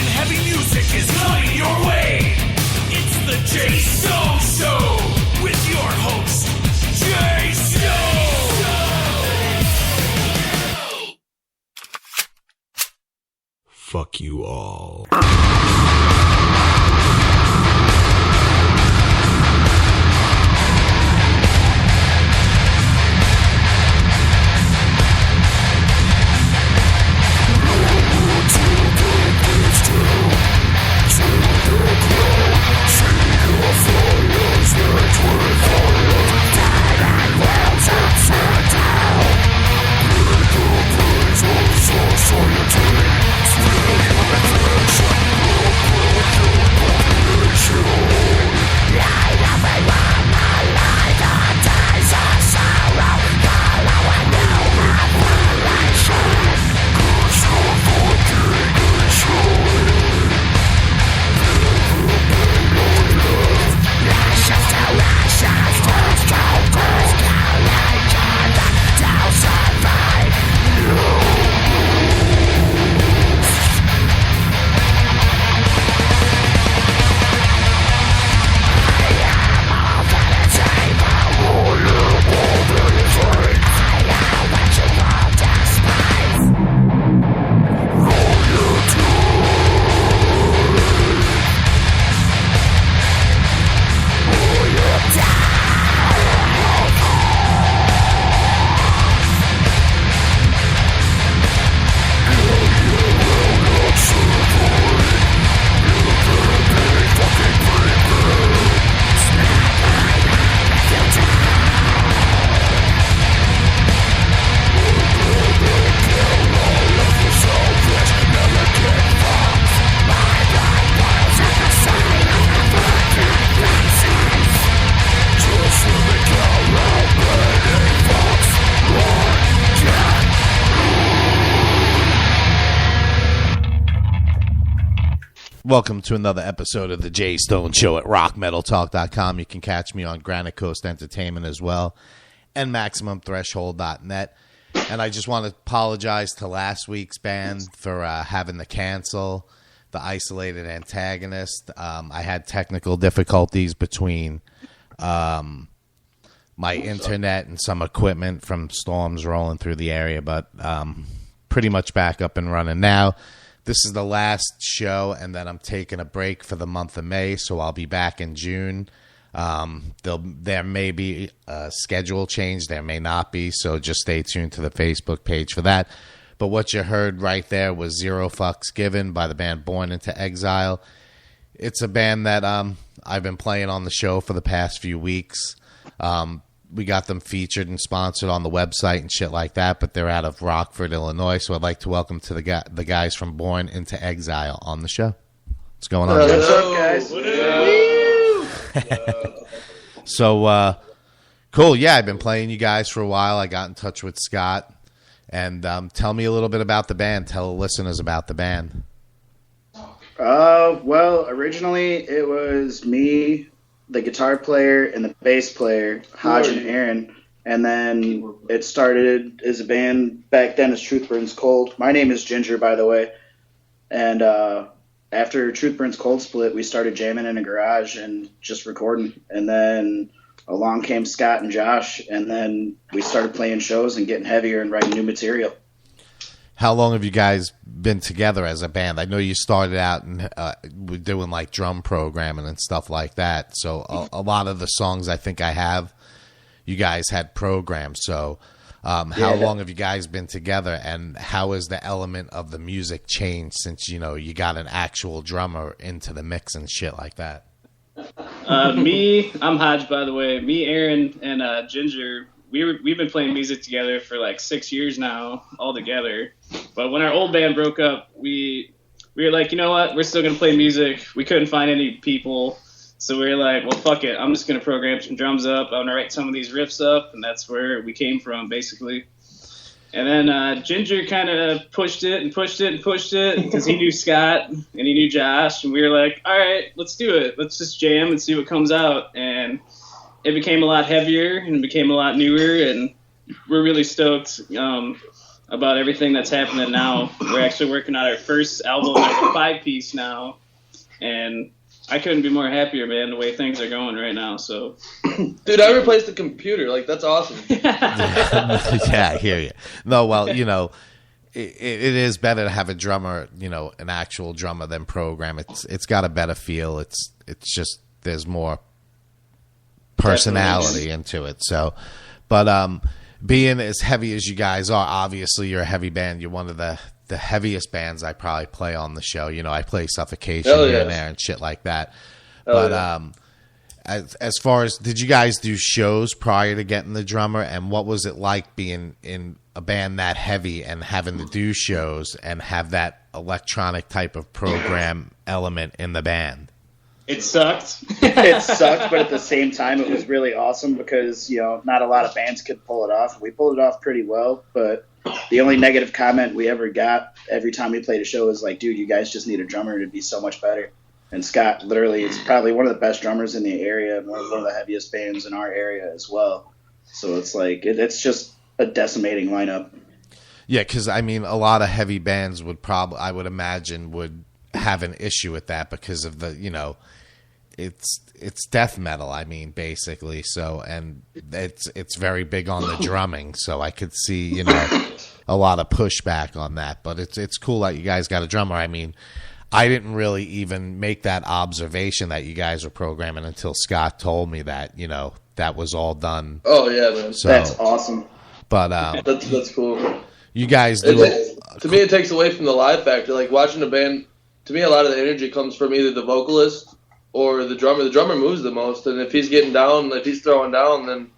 and heavy music is coming your way. It's the Jay Stone Show with your host, Jay Stone. Fuck you all. Welcome to another episode of the Jay Stone Show at rockmetaltalk.com. You can catch me on Granite Coast Entertainment as well and MaximumThreshold.net. And I just want to apologize to last week's band for having to cancel the Isolated Antagonist. I had technical difficulties between my internet and some equipment from storms rolling through the area, but pretty much back up and running now. This is the last show, and then I'm taking a break for the month of May, so I'll be back in June. There may be a schedule change. There may not be, so just stay tuned to the Facebook page for that. But what you heard right there was Zero Fucks Given by the band Born Into Exile. It's a band that I've been playing on the show for the past few weeks. We got them featured and sponsored on the website and shit like that, but they're out of Rockford, Illinois, so I'd like to welcome to the guys from Born Into Exile on the show. What's going on? What's up, guys? So, cool. Yeah, I've been playing you guys for a while. I got in touch with Scott, and tell me a little bit about the band. Tell the listeners about the band. Well, originally it was me, the guitar player, and the bass player, Hodge and Aaron. And then it started as a band back then as Truth Burns Cold. My name is Ginger, by the way. And after Truth Burns Cold split, we started jamming in a garage and just recording. And then along came Scott and Josh, and then we started playing shows and getting heavier and writing new material. How long have you guys been together as a band? I know you started out and doing like drum programming and stuff like that. So a lot of the songs I think I have, you guys had programmed. So how long have you guys been together, and how has the element of the music changed since, you know, you got an actual drummer into the mix and shit like that? I'm Hodge, by the way. Me, Aaron, and Ginger, we've been playing music together for like 6 years now, all together. But when our old band broke up, we were like, you know what? We're still gonna play music. We couldn't find any people, so we were like, well, fuck it. I'm just gonna program some drums up. I'm gonna write some of these riffs up, and that's where we came from, basically. And then Ginger kind of pushed it because he knew Scott and he knew Josh, and we were like, all right, let's do it. Let's just jam and see what comes out. And it became a lot heavier and it became a lot newer, and we're really stoked. about everything that's happening now. We're actually working on our first album as a 5-piece now, and I couldn't be more happier, man, the way things are going right now. So, dude, I replaced the computer. Like, that's awesome. Yeah, I hear you. No, well, it is better to have a drummer, an actual drummer than program. It's got a better feel. It's just there's more personality into it. So, but being as heavy as you guys are, obviously you're a heavy band. You're one of the heaviest bands I probably play on the show. I play Suffocation here and there and shit like that. As far as, did you guys do shows prior to getting the drummer, and what was it like being in a band that heavy and having to do shows and have that electronic type of program element in the band? It sucked. It sucked, but at the same time, it was really awesome because, not a lot of bands could pull it off. We pulled it off pretty well, but the only negative comment we ever got every time we played a show is like, dude, you guys just need a drummer. It'd be so much better. And Scott literally is probably one of the best drummers in the area, and one of the heaviest bands in our area as well. So it's like, it's just a decimating lineup. Yeah, because, a lot of heavy bands I would imagine would have an issue with that because of the, it's death metal, basically. So, and it's very big on the drumming. So I could see, a lot of pushback on that. But it's cool that you guys got a drummer. I didn't really even make that observation that you guys were programming until Scott told me that, that was all done. Oh yeah, man. So, that's awesome. But that's cool. You guys To do me, it takes away from the live factor. Like, watching a band, to me, a lot of the energy comes from either the vocalist or the drummer. The drummer moves the most, and if he's getting down, if he's throwing down, then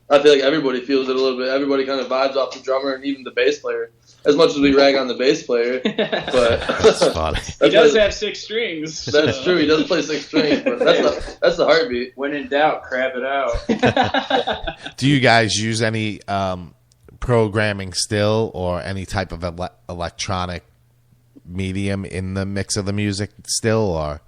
I feel like everybody feels it a little bit. Everybody kind of vibes off the drummer, and even the bass player. As much as we rag on the bass player, but That's funny. He does have 6 strings. That's true. He does play 6 strings, but that's the heartbeat. When in doubt, crab it out. Do you guys use any programming still, or any type of electronic medium in the mix of the music still, or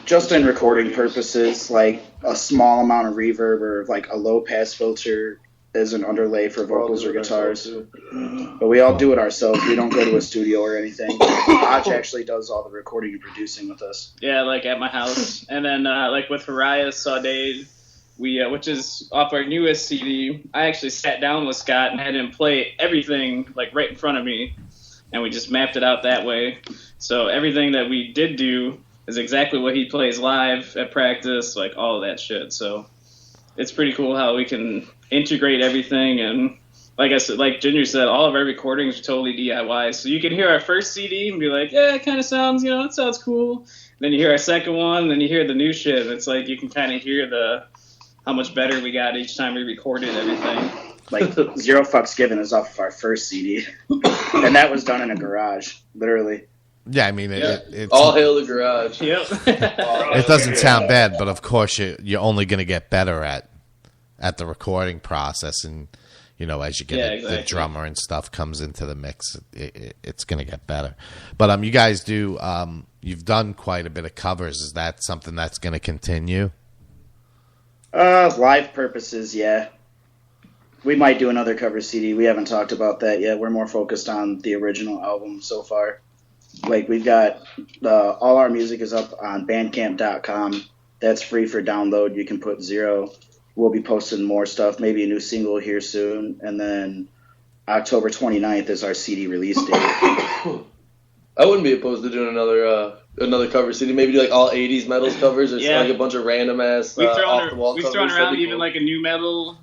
just in recording purposes, like a small amount of reverb or like a low pass filter as an underlay for vocals or guitars. But we all do it ourselves. We don't go to a studio or anything. Hodge actually does all the recording and producing with us. Yeah, like at my house. And then like with Hariah Saudaid, which is off our newest CD, I actually sat down with Scott and had him play everything like right in front of me, and we just mapped it out that way. So everything that we did do is exactly what he plays live at practice, like all of that shit. So it's pretty cool how we can integrate everything. And like I said, like Ginger said, all of our recordings are totally DIY. So you can hear our first CD and be like, yeah, it kind of sounds, it sounds cool. Then you hear our second one, then you hear the new shit. And it's like you can kind of hear how much better we got each time we recorded everything. Like Zero Fucks Given is off of our first CD, and that was done in a garage, literally. Yeah, it's all hail the garage. Yep. It doesn't sound bad, but of course you're only going to get better at the recording process, and as you get the drummer and stuff comes into the mix, it's going to get better. But you guys do you've done quite a bit of covers. Is that something that's going to continue? Live purposes, yeah. We might do another cover CD. We haven't talked about that yet. We're more focused on the original album so far. Like, we've got all our music is up on bandcamp.com. That's free for download. You can put Zero. We'll be posting more stuff, maybe a new single here soon. And then October 29th is our CD release date. I wouldn't be opposed to doing another cover CD. Maybe do like all 80s metals covers, or like a bunch of random ass We've off-the-wall thrown covers. around even like a new metal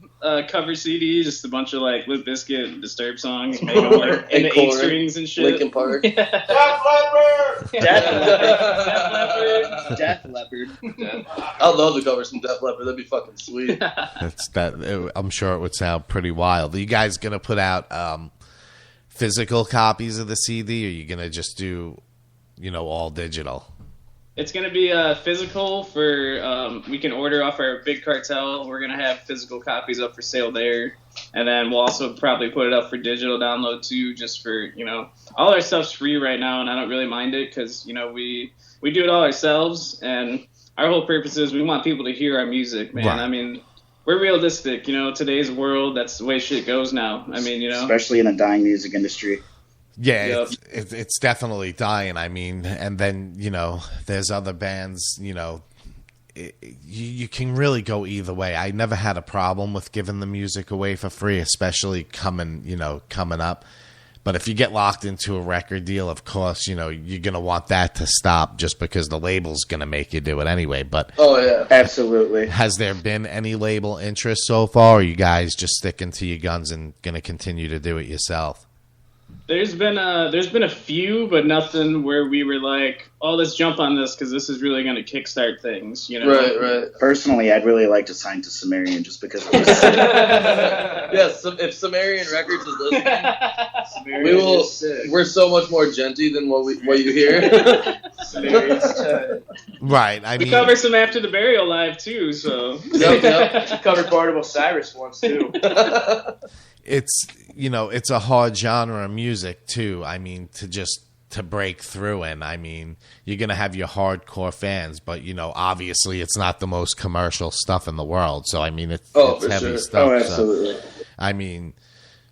cover CD, just a bunch of like Limp Bizkit and Disturbed songs, make them like in the 8 strings and shit. Linkin Park. Def Leppard! Def Leppard. I'd love to cover some Def Leppard. That'd be fucking sweet. I'm sure it would sound pretty wild. Are you guys gonna put out physical copies of the CD, or are you gonna just do all digital? It's going to be physical for, we can order off our Big Cartel. We're going to have physical copies up for sale there. And then we'll also probably put it up for digital download too, just for, all our stuff's free right now, and I don't really mind it because, we do it all ourselves. And our whole purpose is we want people to hear our music, man. Right. I mean, we're realistic. Today's world, that's the way shit goes now. I mean, especially in the dying music industry. Yeah, Yep. it's definitely dying. I mean, and then, there's other bands, you can really go either way. I never had a problem with giving the music away for free, especially coming up. But if you get locked into a record deal, of course, you're going to want that to stop just because the label's going to make you do it anyway. But Oh yeah. Absolutely. has there been any label interest so far, or are you guys just sticking to your guns and going to continue to do it yourself? There's been a few, but nothing where we were like, oh, let's jump on this because this is really going to kickstart things. Right. Personally, I'd really like to sign to Sumerian just because of this. Yes, if Sumerian Records is listening, we will. We're so much more genty than what you hear. Right. I We mean, cover some After the Burial live too, so. Yep. Covered Barnable Cyrus once too. it's it's a hard genre of music too. I mean, to break through in. I mean, you're gonna have your hardcore fans, but obviously it's not the most commercial stuff in the world. So I mean, it's for heavy sure. stuff. Oh, so, absolutely. I mean,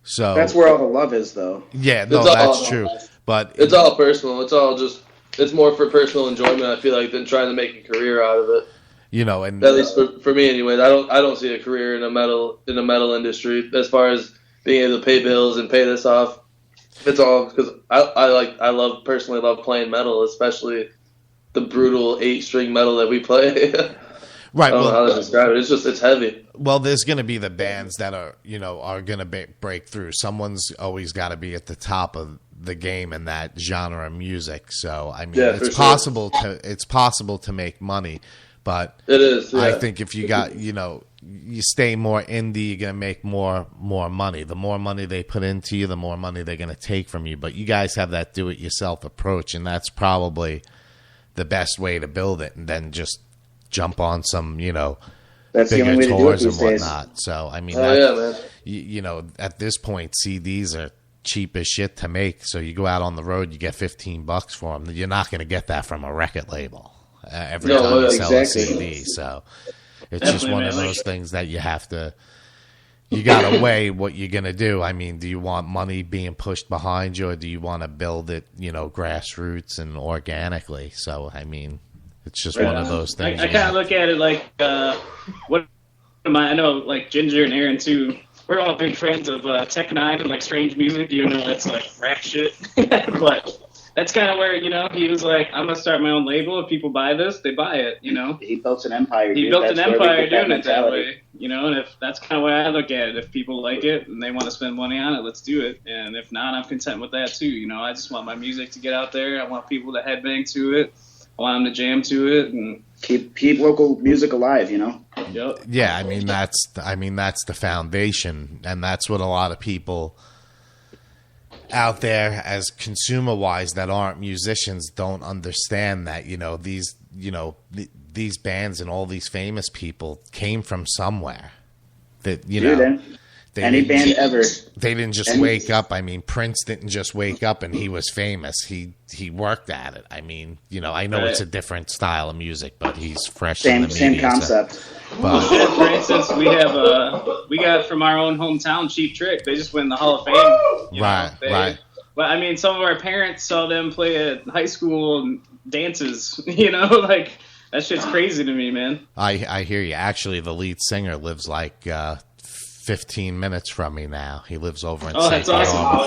so That's where all the love is, though. yeah, no, It's all- that's true. But It's all personal. It's more for personal enjoyment, I feel like, than trying to make a career out of it. and At least for me, anyways. I don't see a career in the metal industry as far as being able to pay bills and pay this off. It's all because I personally love playing metal, especially the brutal 8-string metal that we play. right. I don't know how Well, to describe it. It's heavy. there's going to be the bands that are going to break through. Someone's always got to be at the top of the game in that genre of music. So I mean, Yeah, it's for sure. possible to make money, but It is. Yeah. I think if you got you stay more indie, you're gonna make more money. The more money they put into you, the more money they're gonna take from you. But you guys have that do-it-yourself approach, and that's probably the best way to build it. And then just jump on some That's the bigger only way to do it tours these and days. whatnot. So I mean, Oh yeah, man. at this point, CDs are cheap as shit to make. So you go out on the road, you get $15 for them. You're not going to get that from a record label every No, time you exactly. sell a CD. So it's just Definitely, one of man. those things that you have to. You got to weigh what you're going to do. I mean, do you want money being pushed behind you, or do you want to build it, grassroots and organically? So I mean, it's just one of those I things. kind of look at it like, what am I know, like Ginger and Aaron too. We're all big friends of Tech Nine and like strange music, even though that's like rap shit. But that's kind of where he was like, I'm gonna start my own label. If people buy this, they buy it. He built an empire. He dude. built That's an where we empire get that doing it that mentality. way, and if that's kind of why I look at it. If people like it and they want to spend money on it, let's do it. And if not, I'm content with that too. I just want my music to get out there. I want people to headbang to it. I want them to jam to it, and Keep local music alive. yep. Yeah, I mean that's the foundation, and that's what a lot of people out there, as consumer wise, that aren't musicians, don't understand that these bands and all these famous people came from somewhere. That they Any didn't band ever. They didn't just Any- wake up. I mean, Prince didn't just wake up and he was famous. He worked at it. I mean, I know it's a different style of music, but he's fresh in the Same media. concept. But For instance, we got from our own hometown, Cheap Trick. They just went in the Hall of Fame. Right. But I mean, some of our parents saw them play at high school dances. Like that shit's crazy to me, man. I hear you. Actually, the lead singer lives like 15 minutes from me now. He lives over in St. That's awesome. Bernard,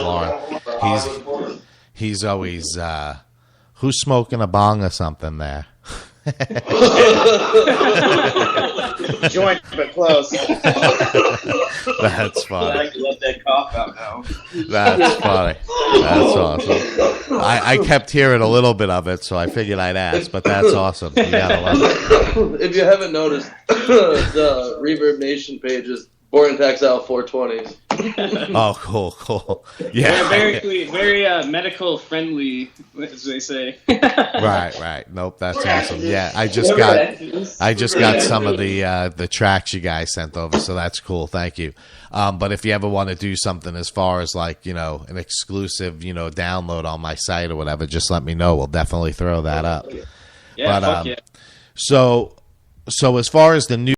Florida. He's always who's smoking a bong or something there. Joint, but close. That's funny. I can let that cough out now. That's funny. That's awesome. I kept hearing a little bit of it, so I figured I'd ask. But that's awesome. You gotta love it. If you haven't noticed, the Reverb Nation page is Born in Exile 420s. Oh, cool. Yeah. Very medical friendly, as they say. Right. Nope, that's awesome. Yeah, I just got some of the tracks you guys sent over, so that's cool. Thank you. But if you ever want to do something as far as like an exclusive download on my site or whatever, just let me know. We'll definitely throw that up. Yeah, But, fuck yeah. So as far as the new